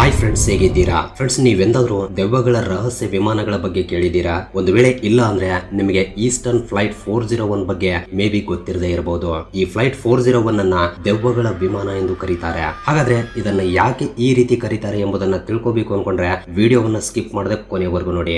Hi friends, ಹೇಗಿದ್ದೀರಾ friends? ನೀವೆಂದಾದ್ರೂ ದೆವ್ವಗಳ ರಹಸ್ಯ ವಿಮಾನಗಳ ಬಗ್ಗೆ ಕೇಳಿದ್ದೀರಾ? ಒಂದು ವೇಳೆ ಇಲ್ಲ ಅಂದ್ರೆ ನಿಮಗೆ ಈಸ್ಟರ್ನ್ ಫ್ಲೈಟ್ 401 ಬಗ್ಗೆ ಮೇ ಬಿ ಗೊತ್ತಿರದೇ ಇರಬಹುದು. ಈ ಫ್ಲೈಟ್ 401 ಅನ್ನ ದೆವ್ವಗಳ ವಿಮಾನ ಎಂದು ಕರೀತಾರೆ. ಹಾಗಾದ್ರೆ ಇದನ್ನ ಯಾಕೆ ಈ ರೀತಿ ಕರೀತಾರೆ ಎಂಬುದನ್ನ ತಿಳ್ಕೋಬೇಕು ಅನ್ಕೊಂಡ್ರೆ ವಿಡಿಯೋವನ್ನ ಸ್ಕಿಪ್ ಮಾಡದೆ ಕೊನೆವರೆಗೂ ನೋಡಿ.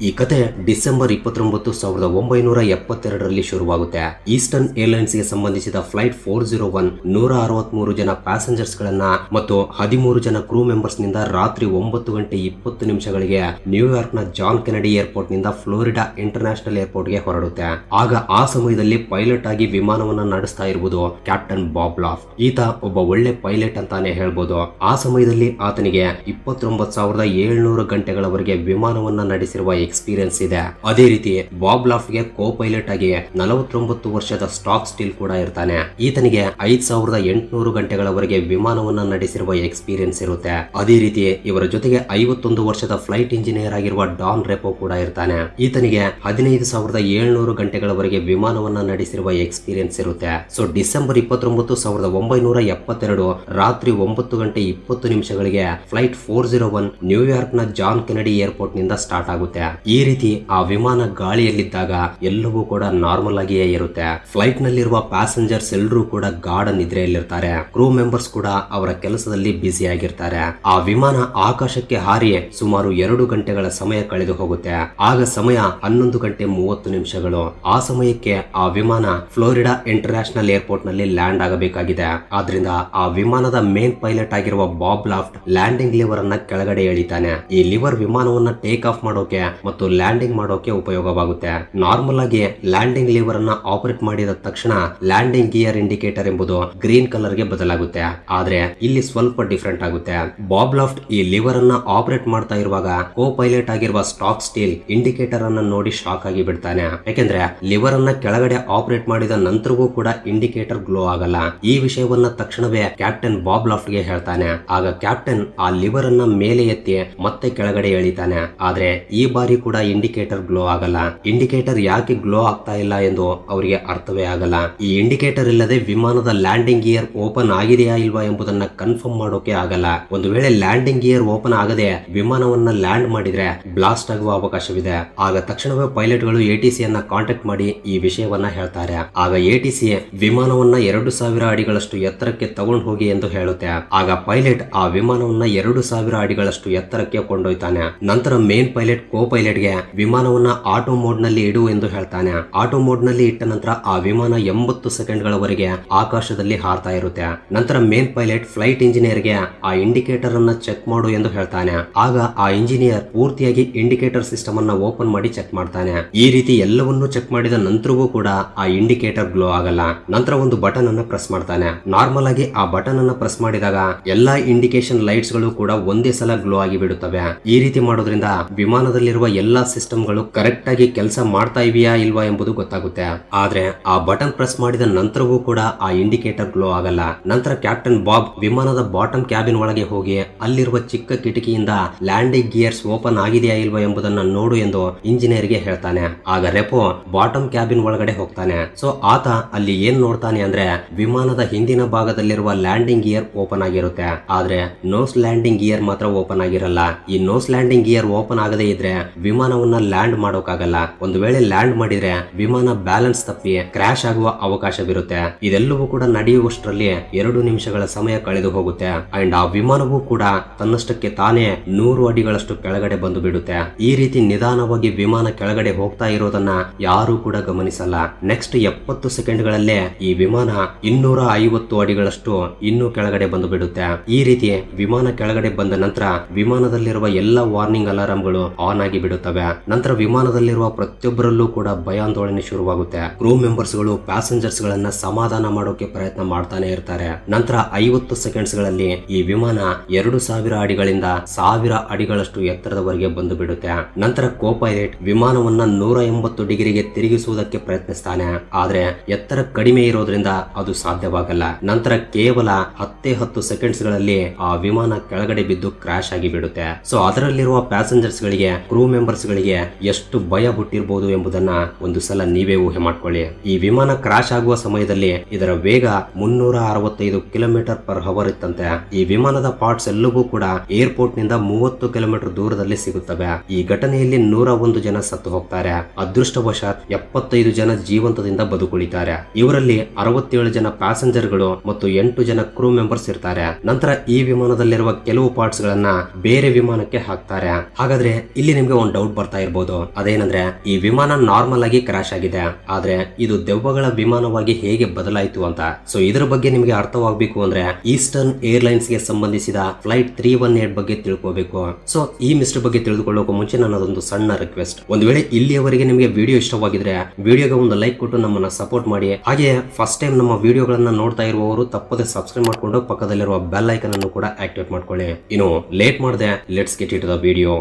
ಈ ಕತೆ ಡಿಸೆಂಬರ್ 29, 1972ರಲ್ಲಿ ಶುರುವಾಗುತ್ತೆ. ಈಸ್ಟರ್ನ್ ಏರ್ಲೈನ್ಸ್ ಗೆ ಸಂಬಂಧಿಸಿದ ಫ್ಲೈಟ್ 401 163 ಜನ ಪ್ಯಾಸೆಂಜರ್ಸ್ ಗಳನ್ನ ಮತ್ತು 13 ಜನ ಕ್ರೂ ಮೆಂಬರ್ಸ್ ನಿಂದ ರಾತ್ರಿ 9:20 ನ್ಯೂಯಾರ್ಕ್ ನ ಜಾನ್ ಕೆನಡಿ ಏರ್ಪೋರ್ಟ್ ನಿಂದ ಫ್ಲೋರಿಡಾ ಇಂಟರ್ನ್ಯಾಷನಲ್ ಏರ್ಪೋರ್ಟ್ ಗೆ ಹೊರಡುತ್ತೆ. ಆಗ ಆ ಸಮಯದಲ್ಲಿ ಪೈಲಟ್ ಆಗಿ ವಿಮಾನವನ್ನ ನಡೆಸ್ತಾ ಇರುವುದು ಕ್ಯಾಪ್ಟನ್ ಬಾಬ್ ಲಾಫ್ಟ್. ಈತ ಒಬ್ಬ ಒಳ್ಳೆ ಪೈಲಟ್ ಅಂತಾನೆ ಹೇಳ್ಬೋದು. ಆ ಸಮಯದಲ್ಲಿ ಆತನಿಗೆ 29,700 ಗಂಟೆಗಳವರೆಗೆ ವಿಮಾನವನ್ನ ನಡೆಸಿರುವ ಎಕ್ಸ್ಪೀರಿಯನ್ಸ್ ಇದೆ. ಅದೇ ರೀತಿ ಬಾಬ್ ಲಾಫ್ಟ್ ಗೆ ಕೋ ಪೈಲಟ್ ಆಗಿ 49 ವರ್ಷದ ಸ್ಟಾಕ್ ಸ್ಟಿಲ್ ಕೂಡ ಇರ್ತಾನೆ. ಈತನಿಗೆ 5,800 ಗಂಟೆಗಳವರೆಗೆ ವಿಮಾನವನ್ನ ನಡೆಸಿರುವ ಎಕ್ಸ್ಪೀರಿಯನ್ಸ್ ಇರುತ್ತೆ. ಅದೇ ರೀತಿ ಇವರ ಜೊತೆಗೆ 51 ವರ್ಷದ ಫ್ಲೈಟ್ ಇಂಜಿನಿಯರ್ ಆಗಿರುವ ಡಾನ್ ರೆಪೋ ಕೂಡ ಇರ್ತಾನೆ. ಈತನಿಗೆ 15,700 ಗಂಟೆಗಳವರೆಗೆ ವಿಮಾನವನ್ನ ನಡೆಸಿರುವ ಎಕ್ಸ್ಪೀರಿಯನ್ಸ್ ಇರುತ್ತೆ. ಸೊ ಡಿಸೆಂಬರ್ 29, 1972 ರಾತ್ರಿ 9:20 ಫ್ಲೈಟ್ 401 ನ್ಯೂಯಾರ್ಕ್ ನ ಜಾನ್ ಕೆನಡಿ ಏರ್ಪೋರ್ಟ್ ನಿಂದ ಸ್ಟಾರ್ಟ್ ಆಗುತ್ತೆ. ಈ ರೀತಿ ಆ ವಿಮಾನ ಗಾಳಿಯಲ್ಲಿದ್ದಾಗ ಎಲ್ಲವೂ ಕೂಡ ನಾರ್ಮಲ್ ಆಗಿಯೇ ಇರುತ್ತೆ. ಫ್ಲೈಟ್ ನಲ್ಲಿರುವ ಪ್ಯಾಸೆಂಜರ್ಸ್ ಎಲ್ಲರೂ ಕೂಡ ಗಾಢ ನಿದ್ರೆಯಲ್ಲಿರ್ತಾರೆ. ಕ್ರೂ ಮೆಂಬರ್ಸ್ ಕೂಡ ಅವರ ಕೆಲಸದಲ್ಲಿ ಬ್ಯುಸಿ ಆಗಿರ್ತಾರೆ. ಆ ವಿಮಾನ ಆಕಾಶಕ್ಕೆ ಹಾರಿ ಸುಮಾರು 2 ಗಂಟೆಗಳ ಸಮಯ ಕಳೆದು ಹೋಗುತ್ತೆ. ಆಗ ಸಮಯ 11:30. ಆ ಸಮಯಕ್ಕೆ ಆ ವಿಮಾನ ಫ್ಲೋರಿಡಾ ಇಂಟರ್ನ್ಯಾಷನಲ್ ಏರ್ಪೋರ್ಟ್ ನಲ್ಲಿ ಲ್ಯಾಂಡ್ ಆಗಬೇಕಾಗಿದೆ. ಆದ್ರಿಂದ ಆ ವಿಮಾನದ ಮೇನ್ ಪೈಲಟ್ ಆಗಿರುವ ಬಾಬ್ ಲಾಫ್ಟ್ ಲ್ಯಾಂಡಿಂಗ್ ಲಿವರ್ ಅನ್ನ ಕೆಳಗಡೆ ಎಳಿತಾನೆ. ಈ ಲಿವರ್ ವಿಮಾನವನ್ನ ಟೇಕ್ ಆಫ್ ಮಾಡೋಕೆ ಮತ್ತು ಲ್ಯಾಂಡಿಂಗ್ ಮಾಡೋಕೆ ಉಪಯೋಗವಾಗುತ್ತೆ. ನಾರ್ಮಲ್ ಆಗಿ ಲ್ಯಾಂಡಿಂಗ್ ಲಿವರ್ ಅನ್ನ ಆಪರೇಟ್ ಮಾಡಿದ ತಕ್ಷಣ ಲ್ಯಾಂಡಿಂಗ್ ಗಿಯರ್ ಇಂಡಿಕೇಟರ್ ಎಂಬುದು ಗ್ರೀನ್ ಕಲರ್ ಗೆ ಬದಲಾಗುತ್ತೆ. ಆದ್ರೆ ಇಲ್ಲಿ ಸ್ವಲ್ಪ ಡಿಫರೆಂಟ್ ಆಗುತ್ತೆ. ಬಾಬ್ ಲಾಫ್ಟ್ ಈ ಲಿವರ್ ಅನ್ನ ಆಪರೇಟ್ ಮಾಡ್ತಾ ಇರುವಾಗ ಕೋ ಪೈಲಟ್ ಆಗಿರುವ ಸ್ಟಾಕ್ ಸ್ಟೀಲ್ ಇಂಡಿಕೇಟರ್ ಅನ್ನ ನೋಡಿ ಶಾಕ್ ಆಗಿ ಬಿಡ್ತಾನೆ. ಯಾಕೆಂದ್ರೆ ಲಿವರ್ ಅನ್ನ ಕೆಳಗಡೆ ಆಪರೇಟ್ ಮಾಡಿದ ನಂತರವೂ ಕೂಡ ಇಂಡಿಕೇಟರ್ ಗ್ಲೋ ಆಗಲ್ಲ. ಈ ವಿಷಯವನ್ನ ತಕ್ಷಣವೇ ಕ್ಯಾಪ್ಟನ್ ಬಾಬ್ ಲಾಫ್ಟ್ ಗೆ ಹೇಳ್ತಾನೆ. ಆಗ ಕ್ಯಾಪ್ಟನ್ ಆ ಲಿವರ್ ಅನ್ನ ಮೇಲೆ ಎತ್ತಿ ಮತ್ತೆ ಕೆಳಗಡೆ ಎಳಿತಾನೆ. ಆದ್ರೆ ಈ ಬಾರಿ ಕೂಡ ಇಂಡಿಕೇಟರ್ ಗ್ಲೋ ಆಗಲ್ಲ. ಇಂಡಿಕೇಟರ್ ಯಾಕೆ ಗ್ಲೋ ಆಗ್ತಾ ಇಲ್ಲ ಎಂದು ಅವರಿಗೆ ಅರ್ಥವೇ ಆಗಲ್ಲ. ಈ ಇಂಡಿಕೇಟರ್ ಇಲ್ಲದೆ ವಿಮಾನದ ಲ್ಯಾಂಡಿಂಗ್ ಗಿಯರ್ ಓಪನ್ ಆಗಿದೆಯಾ ಇಲ್ವಾ ಎಂಬುದನ್ನ ಕನ್ಫರ್ಮ್ ಮಾಡೋಕೆ ಆಗಲ್ಲ. ಒಂದು ವೇಳೆ ಲ್ಯಾಂಡಿಂಗ್ ಗಿಯರ್ ಓಪನ್ ಆಗದೆ ವಿಮಾನವನ್ನ ಲ್ಯಾಂಡ್ ಮಾಡಿದ್ರೆ ಬ್ಲಾಸ್ಟ್ ಆಗುವ ಅವಕಾಶವಿದೆ. ಆಗ ತಕ್ಷಣವೇ ಪೈಲಟ್ ಗಳು ATC ಅನ್ನ ಕಾಂಟ್ಯಾಕ್ಟ್ ಮಾಡಿ ಈ ವಿಷಯವನ್ನ ಹೇಳ್ತಾರೆ. ಆಗ ATC ವಿಮಾನವನ್ನ 2,000 ಅಡಿಗಳಷ್ಟು ಎತ್ತರಕ್ಕೆ ತಗೊಂಡು ಹೋಗಿ ಎಂದು ಹೇಳುತ್ತೆ. ಆಗ ಪೈಲಟ್ ಆ ವಿಮಾನವನ್ನ 2,000 ಅಡಿಗಳಷ್ಟು ಎತ್ತರಕ್ಕೆ ಕೊಂಡೊಯ್ತಾನೆ. ನಂತರ ಮೇನ್ ಪೈಲಟ್ ಕೋ ಪೈಲಟ್ ಗೆ ವಿಮಾನವನ್ನ ಆಟೋ ಮೋಡ್ ನಲ್ಲಿ ಇಡು ಎಂದು ಹೇಳ್ತಾನೆ. ಆಟೋ ಮೋಡ್ ನಲ್ಲಿ ಇಟ್ಟ ನಂತರ ಆ ವಿಮಾನ 80 ಸೆಕೆಂಡ್ಗಳವರೆಗೆ ಆಕಾಶದಲ್ಲಿ ಹಾರ್ತಾ ಇರುತ್ತೆ. ನಂತರ ಮೇನ್ ಪೈಲಟ್ ಫ್ಲೈಟ್ ಇಂಜಿನಿಯರ್ ಗೆ ಆ ಇಂಡಿಕೇಟರ್ ಅನ್ನ ಚೆಕ್ ಮಾಡು ಎಂದು ಹೇಳ್ತಾನೆ. ಆಗ ಆ ಇಂಜಿನಿಯರ್ ಪೂರ್ತಿಯಾಗಿ ಇಂಡಿಕೇಟರ್ ಸಿಸ್ಟಮ್ ಅನ್ನ ಓಪನ್ ಮಾಡಿ ಚೆಕ್ ಮಾಡ್ತಾನೆ. ಈ ರೀತಿ ಎಲ್ಲವನ್ನೂ ಚೆಕ್ ಮಾಡಿದ ನಂತರವೂ ಕೂಡ ಆ ಇಂಡಿಕೇಟರ್ ಗ್ಲೋ ಆಗಲ್ಲ. ನಂತರ ಒಂದು ಬಟನ್ ಅನ್ನ ಪ್ರೆಸ್ ಮಾಡ್ತಾನೆ. ನಾರ್ಮಲ್ ಆಗಿ ಆ ಬಟನ್ ಅನ್ನ ಪ್ರೆಸ್ ಮಾಡಿದಾಗ ಎಲ್ಲಾ ಇಂಡಿಕೇಶನ್ ಲೈಟ್ಸ್ ಗಳು ಕೂಡ ಒಂದೇ ಸಲ ಗ್ಲೋ ಆಗಿ ಬಿಡುತ್ತವೆ. ಈ ರೀತಿ ಮಾಡೋದ್ರಿಂದ ವಿಮಾನದಲ್ಲಿರುವ ಎಲ್ಲಾ ಸಿಸ್ಟಮ್ ಗಳು ಕರೆಕ್ಟ್ ಆಗಿ ಕೆಲಸ ಮಾಡ್ತಾ ಇವೆಯಾ ಇಲ್ವಾ ಎಂಬುದು ಗೊತ್ತಾಗುತ್ತೆ. ಆದ್ರೆ ಆ ಬಟನ್ ಪ್ರೆಸ್ ಮಾಡಿದ ನಂತರವೂ ಕೂಡ ಆ ಇಂಡಿಕೇಟರ್ ಗ್ಲೋ ಆಗಲ್ಲ. ನಂತರ ಕ್ಯಾಪ್ಟನ್ ಬಾಬ್ ವಿಮಾನದ ಬಾಟಮ್ ಕ್ಯಾಬಿನ್ ಒಳಗೆ ಹೋಗಿ ಅಲ್ಲಿರುವ ಚಿಕ್ಕ ಕಿಟಕಿಯಿಂದ ಲ್ಯಾಂಡಿಂಗ್ ಗಿಯರ್ಸ್ ಓಪನ್ ಆಗಿದೆಯಾ ಇಲ್ವಾ ಎಂಬುದನ್ನ ನೋಡು ಎಂದು ಇಂಜಿನಿಯರ್ ಗೆ ಹೇಳ್ತಾನೆ. ಆಗ ರೆಪೋ ಬಾಟಮ್ ಕ್ಯಾಬಿನ್ ಒಳಗಡೆ ಹೋಗ್ತಾನೆ. ಸೊ ಆತ ಅಲ್ಲಿ ಏನ್ ನೋಡ್ತಾನೆ ಅಂದ್ರೆ ವಿಮಾನದ ಹಿಂದಿನ ಭಾಗದಲ್ಲಿರುವ ಲ್ಯಾಂಡಿಂಗ್ ಗಿಯರ್ ಓಪನ್ ಆಗಿರುತ್ತೆ. ಆದ್ರೆ ನೋಸ್ ಲ್ಯಾಂಡಿಂಗ್ ಗಿಯರ್ ಮಾತ್ರ ಓಪನ್ ಆಗಿರಲ್ಲ. ಈ ನೋಸ್ ಲ್ಯಾಂಡಿಂಗ್ ಗಿಯರ್ ಓಪನ್ ಆಗದೇ ಇದ್ರೆ ವಿಮಾನವನ್ನ ಲ್ಯಾಂಡ್ ಮಾಡೋಕ್ಕಾಗಲ್ಲ. ಒಂದು ವೇಳೆ ಲ್ಯಾಂಡ್ ಮಾಡಿದ್ರೆ ವಿಮಾನ ಬ್ಯಾಲೆನ್ಸ್ ತಪ್ಪಿ ಕ್ರಾಶ್ ಆಗುವ ಅವಕಾಶವಿರುತ್ತೆ. ಇದೆಲ್ಲವೂ ಕೂಡ ನಡೆಯುವಷ್ಟರಲ್ಲಿ 2 ನಿಮಿಷಗಳ ಸಮಯ ಕಳೆದು ಹೋಗುತ್ತೆ. ಅಂಡ್ ಆ ವಿಮಾನವೂ ಕೂಡ ತನ್ನಷ್ಟಕ್ಕೆ ತಾನೇ 100 ಅಡಿಗಳಷ್ಟು ಕೆಳಗಡೆ ಬಂದು ಬಿಡುತ್ತೆ. ಈ ರೀತಿ ನಿಧಾನವಾಗಿ ವಿಮಾನ ಕೆಳಗಡೆ ಹೋಗ್ತಾ ಇರೋದನ್ನ ಯಾರು ಕೂಡ ಗಮನಿಸಲ್ಲ. ನೆಕ್ಸ್ಟ್ 70 ಸೆಕೆಂಡ್ಗಳಲ್ಲೇ ಈ ವಿಮಾನ 250 ಅಡಿಗಳಷ್ಟು ಇನ್ನೂ ಕೆಳಗಡೆ ಬಂದು ಬಿಡುತ್ತೆ. ಈ ರೀತಿ ವಿಮಾನ ಕೆಳಗಡೆ ಬಂದ ನಂತರ ವಿಮಾನದಲ್ಲಿರುವ ಎಲ್ಲಾ ವಾರ್ನಿಂಗ್ ಅಲಾರಾಮ್ಗಳು ಆನ್ ಆಗಿ ಬಿಡುತ್ತವೆ. ನಂತರ ವಿಮಾನದಲ್ಲಿರುವ ಪ್ರತಿಯೊಬ್ಬರಲ್ಲೂ ಕೂಡ ಭಯಾಂದೋಳನೆ ಶುರುವಾಗುತ್ತೆ. ಕ್ರೂ ಮೆಂಬರ್ಸ್ ಗಳು ಪ್ಯಾಸೆಂಜರ್ಸ್ ಗಳನ್ನ ಸಮಾಧಾನ ಮಾಡೋಕೆ ಪ್ರಯತ್ನ ಮಾಡ್ತಾನೆ ಇರ್ತಾರೆ. ನಂತರ 50 ಸೆಕೆಂಡ್ಸ್ ಗಳಲ್ಲಿ ಈ ವಿಮಾನ 2,000 ಅಡಿಗಳಿಂದ 1,000 ಅಡಿಗಳಷ್ಟು ಎತ್ತರದವರೆಗೆ ಬಂದು ಬಿಡುತ್ತೆ. ನಂತರ ಕೋ ಪೈಲಟ್ ವಿಮಾನವನ್ನ 180 ಡಿಗ್ರಿಗೆ ತಿರುಗಿಸುವುದಕ್ಕೆ ಪ್ರಯತ್ನಿಸ್ತಾನೆ. ಆದ್ರೆ ಎತ್ತರ ಕಡಿಮೆ ಇರೋದ್ರಿಂದ ಅದು ಸಾಧ್ಯವಾಗಲ್ಲ. ನಂತರ ಕೇವಲ 10 ಸೆಕೆಂಡ್ಸ್ ಗಳಲ್ಲಿ ಆ ವಿಮಾನ ಕೆಳಗಡೆ ಬಿದ್ದು ಕ್ರಾಶ್ ಆಗಿ ಬಿಡುತ್ತೆ. ಸೊ ಅದರಲ್ಲಿರುವ ಪ್ಯಾಸೆಂಜರ್ಸ್ ಗಳಿಗೆ ಕ್ರೂ ಮೆಂಬರ್ಸ್ ಗಳಿಗೆ ಎಷ್ಟು ಭಯ ಹುಟ್ಟಿರಬಹುದು ಎಂಬುದನ್ನ ಒಂದು ಸಲ ನೀವೇ ಊಹೆ ಮಾಡ್ಕೊಳ್ಳಿ. ಈ ವಿಮಾನ ಕ್ರಾಶ್ ಆಗುವ ಸಮಯದಲ್ಲಿ ಇದರ ವೇಗ 365 ಕಿಲೋಮೀಟರ್ ಪರ್ ಅವರ್ ಇತ್ತಂತೆ. ಈ ವಿಮಾನದ ಪಾರ್ಟ್ಸ್ ಎಲ್ಲವೂ ಕೂಡ ಏರ್ಪೋರ್ಟ್ ನಿಂದ 30 ಕಿಲೋಮೀಟರ್ ದೂರದಲ್ಲಿ ಸಿಗುತ್ತವೆ. ಈ ಘಟನೆಯಲ್ಲಿ 101 ಜನ ಸತ್ತು ಹೋಗ್ತಾರೆ. ಅದೃಷ್ಟವಶಾತ್ 75 ಜನ ಜೀವಂತದಿಂದ ಬದುಕುಳಿತಾರೆ. ಇವರಲ್ಲಿ 67 ಜನ ಪ್ಯಾಸೆಂಜರ್ ಗಳು ಮತ್ತು 8 ಜನ ಕ್ರೂ ಮೆಂಬರ್ಸ್ ಇರ್ತಾರೆ. ನಂತರ ಈ ವಿಮಾನದಲ್ಲಿರುವ ಕೆಲವು ಪಾರ್ಟ್ಸ್ ಗಳನ್ನ ಬೇರೆ ವಿಮಾನಕ್ಕೆ ಹಾಕ್ತಾರೆ. ಹಾಗಾದ್ರೆ ಇಲ್ಲಿ ನಿಮ್ಗೆ ಒಂದು ಡೌಟ್ ಬರ್ತಾ ಇರಬಹುದು, ಅದೇನಂದ್ರೆ ಈ ವಿಮಾನ ನಾರ್ಮಲ್ ಆಗಿ ಕ್ರಾಶ್ ಆಗಿದೆ, ಆದ್ರೆ ಇದು ದೆವ್ವಗಳ ವಿಮಾನವಾಗಿ ಹೇಗೆ ಬದಲಾಯಿತು ಅಂತ. ಸೊ ಇದರ ಬಗ್ಗೆ ನಿಮಗೆ ಅರ್ಥವಾಗಬೇಕು ಅಂದ್ರೆ ಈಸ್ಟರ್ನ್ ಏರ್ಲೈನ್ಸ್ ಗೆ ಸಂಬಂಧಿಸಿದ ಫ್ಲೈಟ್ 318 ಬಗ್ಗೆ ತಿಳ್ಕೋಬೇಕು. ಸೊ ಈ ಮಿಸ್ಟರ್ ಬಗ್ಗೆ ತಿಳಿದುಕೊಳ್ಳೋಕೆ ಮುಂಚೆ ನನ್ನದೊಂದು ಸಣ್ಣ ರಿಕ್ವೆಸ್ಟ್, ಒಂದು ವೇಳೆ ಇಲ್ಲಿಯವರೆಗೆ ನಿಮಗೆ ವಿಡಿಯೋ ಇಷ್ಟವಾಗಿದ್ರೆ ವಿಡಿಯೋಗೆ ಒಂದು ಲೈಕ್ ಕೊಟ್ಟು ನಮ್ಮನ್ನ ಸಪೋರ್ಟ್ ಮಾಡಿ. ಹಾಗೆ ಫಸ್ಟ್ ಟೈಮ್ ನಮ್ಮ ವಿಡಿಯೋಗಳನ್ನ ನೋಡ್ತಾ ಇರುವವರು ತಪ್ಪದೆ ಸಬ್ಸ್ಕ್ರೈಬ್ ಮಾಡ್ಕೊಂಡು ಪಕ್ಕದಲ್ಲಿರುವ ಬೆಲ್ ಐಕನ್ ಅನ್ನು ಕೂಡ ಆಕ್ಟಿವೇಟ್ ಮಾಡ್ಕೊಳ್ಳಿ. ಇನ್ನು ಲೇಟ್ ಮಾಡದೆ let's get it the video.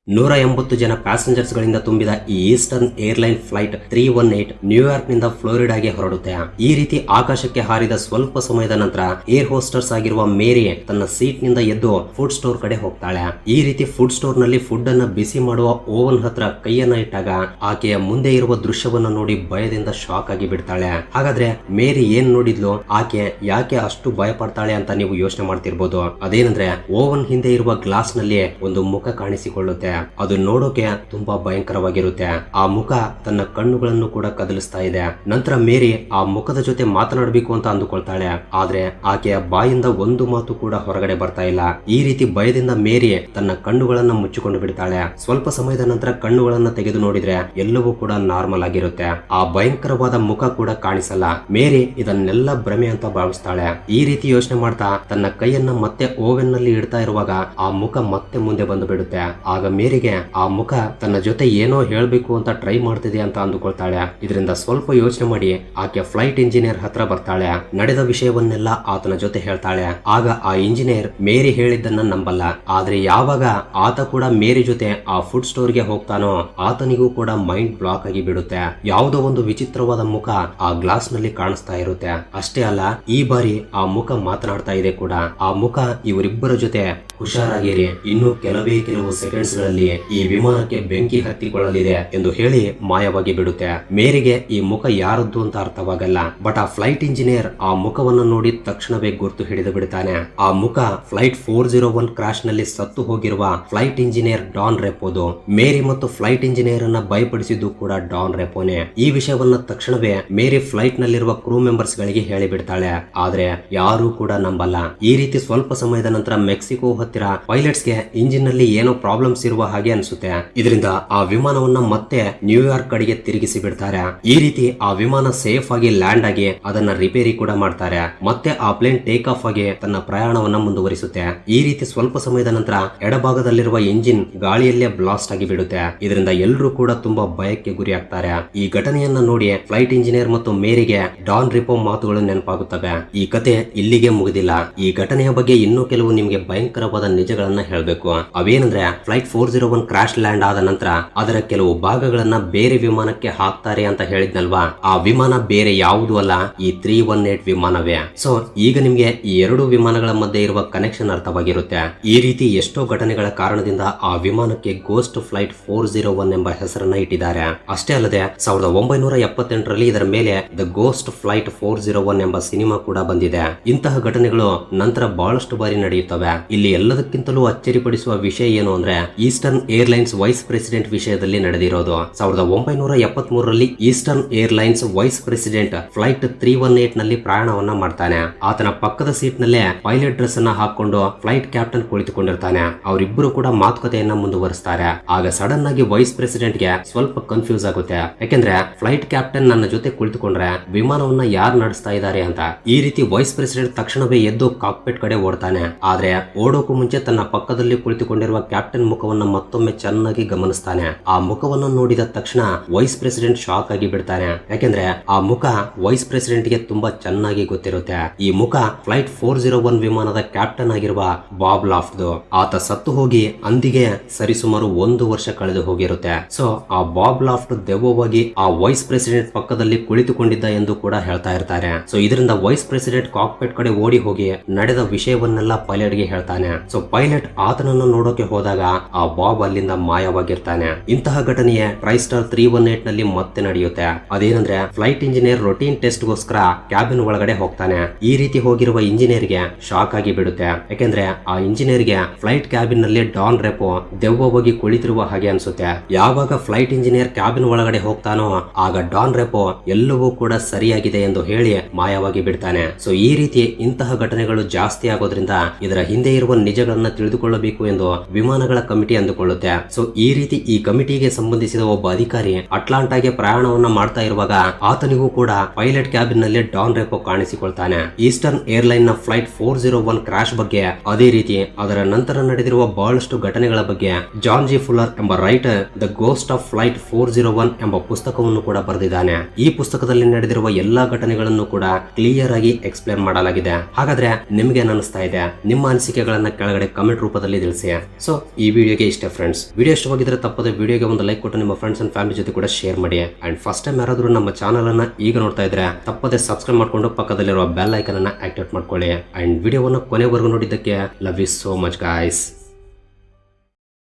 180 ಜನ ಪ್ಯಾಸೆಂಜರ್ಸ್ ಗಳಿಂದ ತುಂಬಿದ ಈ ಈಸ್ಟರ್ನ್ ಏರ್ಲೈನ್ ಫ್ಲೈಟ್ 318 ನ್ಯೂಯಾರ್ಕ್ ನಿಂದ ಫ್ಲೋರಿಡಾಗೆ ಹೊರಡುತ್ತೆ. ಈ ರೀತಿ ಆಕಾಶಕ್ಕೆ ಹಾರಿದ ಸ್ವಲ್ಪ ಸಮಯದ ನಂತರ ಏರ್ ಹೋಸ್ಟರ್ಸ್ ಆಗಿರುವ ಮೇರಿ ತನ್ನ ಸೀಟ್ ನಿಂದ ಎದ್ದು ಫುಡ್ ಸ್ಟೋರ್ ಕಡೆ ಹೋಗ್ತಾಳೆ. ಈ ರೀತಿ ಫುಡ್ ಸ್ಟೋರ್ ನಲ್ಲಿ ಫುಡ್ ಅನ್ನ ಬಿಸಿ ಮಾಡುವ ಓವನ್ ಹತ್ರ ಕೈಯನ್ನ ಇಟ್ಟಾಗ ಆಕೆಯ ಮುಂದೆ ಇರುವ ದೃಶ್ಯವನ್ನ ನೋಡಿ ಭಯದಿಂದ ಶಾಕ್ ಆಗಿ ಬಿಡ್ತಾಳೆ. ಹಾಗಾದ್ರೆ ಮೇರಿ ಏನ್ ನೋಡಿದ್ಲು, ಆಕೆ ಯಾಕೆ ಅಷ್ಟು ಭಯ ಪಡ್ತಾಳೆ ಅಂತ ನೀವು ಯೋಚನೆ ಮಾಡ್ತಿರ್ಬೋದು. ಅದೇನಂದ್ರೆ ಓವನ್ ಹಿಂದೆ ಇರುವ ಗ್ಲಾಸ್ ನಲ್ಲಿ ಒಂದು ಮುಖ ಕಾಣಿಸಿಕೊಳ್ಳುತ್ತೆ. ಅದು ನೋಡೋಕೆ ತುಂಬಾ ಭಯಂಕರವಾಗಿರುತ್ತೆ. ಆ ಮುಖ ತನ್ನ ಕಣ್ಣುಗಳನ್ನು ಕೂಡ ಕದಲಿಸ್ತಾ ಇದೆ. ನಂತರ ಮೇರಿ ಆ ಮುಖದ ಜೊತೆ ಮಾತನಾಡಬೇಕು ಅಂತ ಅಂದುಕೊಳ್ತಾಳೆ, ಆದ್ರೆ ಆಕೆಯ ಬಾಯಿಂದ ಒಂದು ಮಾತು ಕೂಡ ಹೊರಗಡೆ ಬರ್ತಾ ಇಲ್ಲ. ಈ ರೀತಿ ಭಯದಿಂದ ಮೇರಿ ತನ್ನ ಕಣ್ಣುಗಳನ್ನ ಮುಚ್ಚಿಕೊಂಡು ಬಿಡ್ತಾಳೆ. ಸ್ವಲ್ಪ ಸಮಯದ ನಂತರ ಕಣ್ಣುಗಳನ್ನ ತೆಗೆದು ನೋಡಿದ್ರೆ ಎಲ್ಲವೂ ಕೂಡ ನಾರ್ಮಲ್ ಆಗಿರುತ್ತೆ. ಆ ಭಯಂಕರವಾದ ಮುಖ ಕೂಡ ಕಾಣಿಸಲ್ಲ. ಮೇರಿ ಇದನ್ನೆಲ್ಲ ಭ್ರಮೆ ಅಂತ ಭಾವಿಸ್ತಾಳೆ. ಈ ರೀತಿ ಯೋಚನೆ ಮಾಡ್ತಾ ತನ್ನ ಕೈಯನ್ನ ಮತ್ತೆ ಓವೆನ್ ನಲ್ಲಿ ಇಡ್ತಾ ಇರುವಾಗ ಆ ಮುಖ ಮತ್ತೆ ಮುಂದೆ ಬಂದು ಬಿಡುತ್ತೆ. ಆಗ ಮೇರಿಗೆ ಆ ಮುಖ ತನ್ನ ಜೊತೆ ಏನೋ ಹೇಳ್ಬೇಕು ಅಂತ ಟ್ರೈ ಮಾಡ್ತಿದೆ ಅಂತ ಅಂದುಕೊಳ್ತಾಳೆ. ಇದರಿಂದ ಸ್ವಲ್ಪ ಯೋಚನೆ ಮಾಡಿ ಆಕೆ ಫ್ಲೈಟ್ ಇಂಜಿನಿಯರ್ ಹತ್ರ ಬರ್ತಾಳೆ. ನಡೆದ ವಿಷಯವನ್ನೆಲ್ಲ ಆತನ ಜೊತೆ ಹೇಳ್ತಾಳೆ. ಆಗ ಆ ಇಂಜಿನಿಯರ್ ಮೇರಿ ಹೇಳಿದ್ದನ್ನ ನಂಬಲ್ಲ. ಆದ್ರೆ ಯಾವಾಗ ಆತ ಕೂಡ ಮೇರಿ ಜೊತೆ ಆ ಫುಡ್ ಸ್ಟೋರ್ ಗೆ ಹೋಗ್ತಾನೋ ಆತನಿಗೂ ಕೂಡ ಮೈಂಡ್ ಬ್ಲಾಕ್ ಆಗಿ ಬಿಡುತ್ತೆ. ಯಾವುದೋ ಒಂದು ವಿಚಿತ್ರವಾದ ಮುಖ ಆ ಗ್ಲಾಸ್ ನಲ್ಲಿ ಕಾಣಿಸ್ತಾ ಇರುತ್ತೆ. ಅಷ್ಟೇ ಅಲ್ಲ, ಈ ಬಾರಿ ಆ ಮುಖ ಮಾತನಾಡ್ತಾ ಇದೆ ಕೂಡ. ಆ ಮುಖ ಇವರಿಬ್ಬರ ಜೊತೆ ಹುಷಾರಾಗಿರಿ, ಇನ್ನು ಕೆಲವು ಸೆಕೆಂಡ್ಸ್ ಗಳಲ್ಲಿ ಈ ವಿಮಾನಕ್ಕೆ ಬೆಂಕಿ ಹತ್ತಿಕೊಳ್ಳಲಿದೆ ಎಂದು ಹೇಳಿ ಮಾಯವಾಗಿ ಬಿಡುತ್ತೆ. ಮೇರಿಗೆ ಈ ಮುಖ ಯಾರದ್ದು ಅಂತ ಅರ್ಥವಾಗಲ್ಲ. ಬಟ್ ಆ ಫ್ಲೈಟ್ ಇಂಜಿನಿಯರ್ ಆ ಮುಖವನ್ನು ನೋಡಿ ತಕ್ಷಣವೇ ಗುರ್ತು ಹಿಡಿದು ಬಿಡುತ್ತಾನೆ. ಆ ಮುಖ ಫ್ಲೈಟ್ 401 ಕ್ರಾಶ್ ನಲ್ಲಿ ಸತ್ತು ಹೋಗಿರುವ ಫ್ಲೈಟ್ ಇಂಜಿನಿಯರ್ ಡಾನ್ ರೆಪೋದು. ಮೇರಿ ಮತ್ತು ಫ್ಲೈಟ್ ಇಂಜಿನಿಯರ್ ಅನ್ನ ಭಯಪಡಿಸಿದ್ದು ಕೂಡ ಡಾನ್ ರೆಪೋನೆ. ಈ ವಿಷಯವನ್ನ ತಕ್ಷಣವೇ ಮೇರಿ ಫ್ಲೈಟ್ ನಲ್ಲಿರುವ ಕ್ರೂ ಮೆಂಬರ್ಸ್ ಗಳಿಗೆ ಹೇಳಿಬಿಡ್ತಾಳೆ. ಆದ್ರೆ ಯಾರೂ ಕೂಡ ನಂಬಲ್ಲ. ಈ ರೀತಿ ಸ್ವಲ್ಪ ಸಮಯದ ನಂತರ ಮೆಕ್ಸಿಕೋ ಹತ್ತಿರ ಪೈಲಟ್ಸ್ ಗೆ ಇಂಜಿನ್ ನಲ್ಲಿ ಏನೋ ಪ್ರಾಬ್ಲಮ್ಸ್ ಇರುವ ಹಾಗೆ ಅನ್ಸುತ್ತೆ. ಇದರಿಂದ ಆ ವಿಮಾನವನ್ನ ಮತ್ತೆ ನ್ಯೂಯಾರ್ಕ್ ಕಡೆಗೆ ತಿರುಗಿಸಿ ಬಿಡ್ತಾರೆ. ಈ ರೀತಿ ಆ ವಿಮಾನ ಸೇಫ್ ಆಗಿ ಲ್ಯಾಂಡ್ ಆಗಿ ಅದನ್ನ ರಿಪೇರಿ ಕೂಡ ಮಾಡ್ತಾರೆ. ಮತ್ತೆ ಆ ಪ್ಲೇನ್ ಟೇಕ್ ಆಫ್ ಆಗಿ ತನ್ನ ಪ್ರಯಾಣವನ್ನ ಮುಂದುವರಿಸುತ್ತೆ. ಈ ರೀತಿ ಸ್ವಲ್ಪ ಸಮಯದ ನಂತರ ಎಡಭಾಗದಲ್ಲಿರುವ ಇಂಜಿನ್ ಗಾಳಿಯಲ್ಲೇ ಬ್ಲಾಸ್ಟ್ ಆಗಿ ಬಿಡುತ್ತೆ. ಇದರಿಂದ ಎಲ್ಲರೂ ಕೂಡ ತುಂಬಾ ಭಯಕ್ಕೆ ಗುರಿ ಆಗ್ತಾರೆ. ಈ ಘಟನೆಯನ್ನ ನೋಡಿ ಫ್ಲೈಟ್ ಇಂಜಿನಿಯರ್ ಮತ್ತು ಮೇರಿಗೆ ಡಾನ್ ರಿಪೋ ಮಾತುಗಳು ನೆನಪಾಗುತ್ತವೆ. ಈ ಕತೆ ಇಲ್ಲಿಗೆ ಮುಗಿದಿಲ್ಲ. ಈ ಘಟನೆಯ ಬಗ್ಗೆ ಇನ್ನೂ ಕೆಲವು ನಿಮಗೆ ಭಯಂಕರವಾದ ನಿಜಗಳನ್ನ ಹೇಳಬೇಕು. ಅವೇನಂದ್ರೆ ಫ್ಲೈಟ್ 401 ಕ್ರಾಶ್ ಲ್ಯಾಂಡ್ ಆದ ನಂತರ ಅದರ ಕೆಲವು ಭಾಗಗಳನ್ನ ಬೇರೆ ವಿಮಾನಕ್ಕೆ ಹಾಕ್ತಾರೆ ಅಂತ ಹೇಳಿದ್ನಲ್ವಾ, ಆ ವಿಮಾನ ಬೇರೆ ಯಾವುದು ಅಲ್ಲ, ಈ 318 ವಿಮಾನವೇ. ಸೊ ಈಗ ನಿಮ್ಗೆ ಈ ಎರಡು ವಿಮಾನಗಳ ಮಧ್ಯೆ ಇರುವ ಕನೆಕ್ಷನ್ ಅರ್ಥವಾಗಿರುತ್ತೆ. ಈ ರೀತಿ ಎಷ್ಟೋ ಘಟನೆಗಳ ಕಾರಣದಿಂದ ಆ ವಿಮಾನಕ್ಕೆ ಗೋಸ್ಟ್ ಫ್ಲೈಟ್ 401 ಎಂಬ ಹೆಸರನ್ನ ಇಟ್ಟಿದ್ದಾರೆ. ಅಷ್ಟೇ ಅಲ್ಲದೆ 1978ರಲ್ಲಿ ಇದರ ಮೇಲೆ ದ ಗೋಸ್ಟ್ ಫ್ಲೈಟ್ 401 ಎಂಬ ಸಿನಿಮಾ ಕೂಡ ಬಂದಿದೆ. ಇಂತಹ ಘಟನೆಗಳು ನಂತರ ಬಹಳಷ್ಟು ಬಾರಿ ನಡೆಯುತ್ತವೆ. ಇಲ್ಲಿ ಎಲ್ಲದಕ್ಕಿಂತಲೂ ಅಚ್ಚರಿಪಡಿಸುವ ವಿಷಯ ಏನು ಅಂದ್ರೆ ಈಸ್ಟರ್ನ್ ಏರ್ಲೈನ್ಸ್ ವೈಸ್ ಪ್ರೆಸಿಡೆಂಟ್ ವಿಷಯದಲ್ಲಿ ನಡೆದಿರೋದು. 1973ರಲ್ಲಿ eastern airlines vice president flight 318 ನಲ್ಲಿ ಪ್ರಯಾಣವನ್ನ ಮಾಡ್ತಾನೆ. ಆತನ ಪಕ್ಕದ ಸೀಟ್ ನಲ್ಲೇ ಪೈಲಟ್ ಡ್ರೆಸ್ ಅನ್ನ ಹಾಕೊಂಡು ಫ್ಲೈಟ್ ಕ್ಯಾಪ್ಟನ್ ಕುಳಿತುಕೊಂಡಿರ್ತಾನೆ. ಅವರಿಬ್ಬರು ಕೂಡ ಮಾತುಕತೆಯನ್ನ ಮುಂದುವರಿಸ್ತಾರೆ. ಆಗ ಸಡನ್ ಆಗಿ ವೈಸ್ ಪ್ರೆಸಿಡೆಂಟ್ ಗೆ ಸ್ವಲ್ಪ ಕನ್ಫ್ಯೂಸ್ ಆಗುತ್ತೆ. ಯಾಕೆಂದ್ರೆ ಫ್ಲೈಟ್ ಕ್ಯಾಪ್ಟನ್ ನನ್ನ ಜೊತೆ ಕುಳಿತುಕೊಂಡ್ರೆ ವಿಮಾನವನ್ನ ಯಾರು ನಡೆಸ್ತಾ ಇದ್ದಾರೆ ಅಂತ. ಈ ರೀತಿ ವೈಸ್ ಪ್ರೆಸಿಡೆಂಟ್ ತಕ್ಷಣವೇ ಎದ್ದು ಕಾಕ್ಪಿಟ್ ಕಡೆ ಓಡ್ತಾನೆ. ಆದ್ರೆ ಓಡೋಕು ಮುಂಚೆ ತನ್ನ ಪಕ್ಕದಲ್ಲಿ ಕುಳಿತುಕೊಂಡಿರುವ ಕ್ಯಾಪ್ಟನ್ ಮುಖವನ್ನ ಮತ್ತೊಮ್ಮೆ ಚೆನ್ನಾಗಿ ಗಮನಿಸ್ತಾನೆ. ಆ ಮುಖವನ್ನು ನೋಡಿದ ತಕ್ಷಣ ವೈಸ್ ಪ್ರೆಸಿಡೆಂಟ್ ಶಾಕ್ ಆಗಿ ಬಿಡ್ತಾನೆ. ಯಾಕೆಂದ್ರೆ ಆ ಮುಖ ವೈಸ್ ಪ್ರೆಸಿಡೆಂಟ್ ಗೆ ತುಂಬಾ ಚೆನ್ನಾಗಿ ಗೊತ್ತಿರುತ್ತೆ. ಈ ಮುಖ ಫ್ಲೈಟ್ 401 ವಿಮಾನದ ಕ್ಯಾಪ್ಟನ್ ಆಗಿರುವ ಬಾಬ್ ಲಾಫ್ಟ್ದು. ಆತ ಸತ್ತು ಹೋಗಿ ಅಂದಿಗೆ ಸರಿಸುಮಾರು 1 ವರ್ಷ ಕಳೆದು ಹೋಗಿರುತ್ತೆ. ಸೊ ಆ ಬಾಬ್ ಲಾಫ್ಟ್ ದೆವ್ವವಾಗಿ ಆ ವೈಸ್ ಪ್ರೆಸಿಡೆಂಟ್ ಪಕ್ಕದಲ್ಲಿ ಕುಳಿತುಕೊಂಡಿದ್ದ ಎಂದು ಕೂಡ ಹೇಳ್ತಾ ಇರ್ತಾರೆ. ಸೊ ಇದರಿಂದ ವೈಸ್ ಪ್ರೆಸಿಡೆಂಟ್ ಕಾಕ್ಪಿಟ್ ಕಡೆ ಓಡಿ ಹೋಗಿ ನಡೆದ ವಿಷಯವನ್ನೆಲ್ಲ ಪೈಲಟ್ ಗೆ ಹೇಳ್ತಾನೆ. ಸೊ ಪೈಲಟ್ ಆತನನ್ನು ನೋಡೋಕೆ ಹೋದಾಗ ಆ ಬಾಬ್ ಅಲ್ಲಿಂದ ಮಾಯವಾಗಿರ್ತಾನೆ. ಇಂತಹ ಘಟನೆಯೇ ಟ್ರೈಸ್ಟಾರ್ 318 ನಲ್ಲಿ ಮತ್ತೆ ನಡೆಯುತ್ತೆ. ಅದೇನಂದ್ರೆ ಫ್ಲೈಟ್ ಇಂಜಿನಿಯರ್ ರೊಟೀನ್ ಟೆಸ್ಟ್ ಗೋಸ್ಕರ ಕ್ಯಾಬಿನ್ ಒಳಗಡೆ ಹೋಗ್ತಾನೆ. ಈ ರೀತಿ ಹೋಗಿರುವ ಇಂಜಿನಿಯರ್ ಗೆ ಶಾಕ್ ಆಗಿ ಬಿಡುತ್ತೆ. ಯಾಕೆಂದ್ರೆ ಆ ಇಂಜಿನಿಯರ್ ಗೆ ಫ್ಲೈಟ್ ಕ್ಯಾಬಿನ್ ನಲ್ಲಿ ಡಾನ್ ರೆಪೋ ದೆವ್ವವಾಗಿ ಕುಳಿತಿರುವ ಹಾಗೆ ಅನ್ಸುತ್ತೆ. ಯಾವಾಗ ಫ್ಲೈಟ್ ಇಂಜಿನಿಯರ್ ಕ್ಯಾಬಿನ್ ಒಳಗಡೆ ಹೋಗ್ತಾನೋ ಆಗ ಡಾನ್ ರೆಪೋ ಎಲ್ಲವೂ ಕೂಡ ಸರಿಯಾಗಿದೆ ಎಂದು ಹೇಳಿ ಮಾಯವಾಗಿ ಬಿಡ್ತಾನೆ. ಸೊ ಈ ರೀತಿ ಇಂತಹ ಘಟನೆಗಳು ಜಾಸ್ತಿ ಆಗೋದ್ರಿಂದ ಇದರ ಹಿಂದೆ ಇರುವ ನಿಜಗಳನ್ನ ತಿಳಿದುಕೊಳ್ಳಬೇಕು ಎಂದು ವಿಮಾನಗಳ ಕಮಿಟಿ ಅಂದುಕೊಳ್ಳುತ್ತೆ. ಸೊ ಈ ರೀತಿ ಈ ಕಮಿಟಿಗೆ ಸಂಬಂಧಿಸಿದ ಒಬ್ಬ ಅಧಿಕಾರಿ ಅಟ್ಲಾಂಟಾಗೆ ಪ್ರಯಾಣವನ್ನ ಮಾಡ್ತಾ ಇರುವಾಗ ಆತನಿಗೂ ಕೂಡ ಪೈಲಟ್ ಕ್ಯಾಬಿನ್ ನಲ್ಲಿ ಡಾನ್ ರೆಪೋ ಕಾಣಿಸಿಕೊಳ್ತಾನೆ. ಈಸ್ಟರ್ನ್ ಏರ್ಲೈನ್ ನ ಫ್ಲೈಟ್ 401 ಕ್ರಾಶ್ ಬಗ್ಗೆ, ಅದೇ ರೀತಿ ಅದರ ನಂತರ ನಡೆದಿರುವ ಬಹಳಷ್ಟು ಘಟನೆಗಳ ಬಗ್ಗೆ ಜಾನ್ ಜಿ ಫುಲ್ಲರ್ ಎಂಬ writer the ghost of flight 401 ಎಂಬ ಪುಸ್ತಕವನ್ನು ಕೂಡ ಬರೆದಿದ್ದಾನೆ. ಈ ಪುಸ್ತಕದಲ್ಲಿ ನಡೆದಿರುವ ಎಲ್ಲಾ ಘಟನೆಗಳನ್ನು ಕೂಡ ಕ್ಲಿಯರ್ ಆಗಿ ಎಕ್ಸ್ಪ್ಲೇನ್ ಮಾಡಲಾಗಿದೆ. ಹಾಗಾದ್ರೆ ನಿಮ್ಗೆ ಅನಿಸ್ತಾ ಇದೆ? ನಿಮ್ಮ ಅನಿಸಿಕೆಗಳನ್ನ ಕೆಳಗಡೆ ಕಮೆಂಟ್ ರೂಪದಲ್ಲಿ ತಿಳಿಸಿ. ಸೊ ಈ ವಿಡಿಯೋಗೆ ಇಷ್ಟ ಫ್ರೆಂಡ್ಸ್. ವಿಡಿಯೋ ಇಷ್ಟವಾಗಿದ್ರೆ ತಪ್ಪದೆ ವಿಡಿಯೋಗೆ ಒಂದು ಲೈಕ್ ಕೊಟ್ಟು ನಿಮ್ಮ ಫ್ರೆಂಡ್ಸ್ ಅಂಡ್ ಫ್ಯಾಮಿಲಿ ಜೊತೆ ಕೂಡ ಶೇರ್ ಮಾಡಿ. ಅಂಡ್ ಫಸ್ಟ್ ಟೈಮ್ ಯಾರಾದ್ರೂ ನಮ್ಮ ಚಾನಲ್ ಅನ್ನ ಈಗ ನೋಡ್ತಾ ಇದ್ರೆ ತಪ್ಪದೆ ಸಬ್ಸ್ಕ್ರೈಬ್ ಮಾಡ್ಕೊಂಡು ಪಕ್ಕದಲ್ಲಿರುವ ಬೆಲ್ ಐಕನ್ ಅನ್ನ ಆಕ್ಟಿವೇಟ್ ಮಾಡ್ಕೊಳ್ಳಿ. ಅಂಡ್ ವಿಡಿಯೋವನ್ನು ಕೊನೆವರೆಗೂ ನೋಡಿದ್ದಕ್ಕೆ love you so much guys.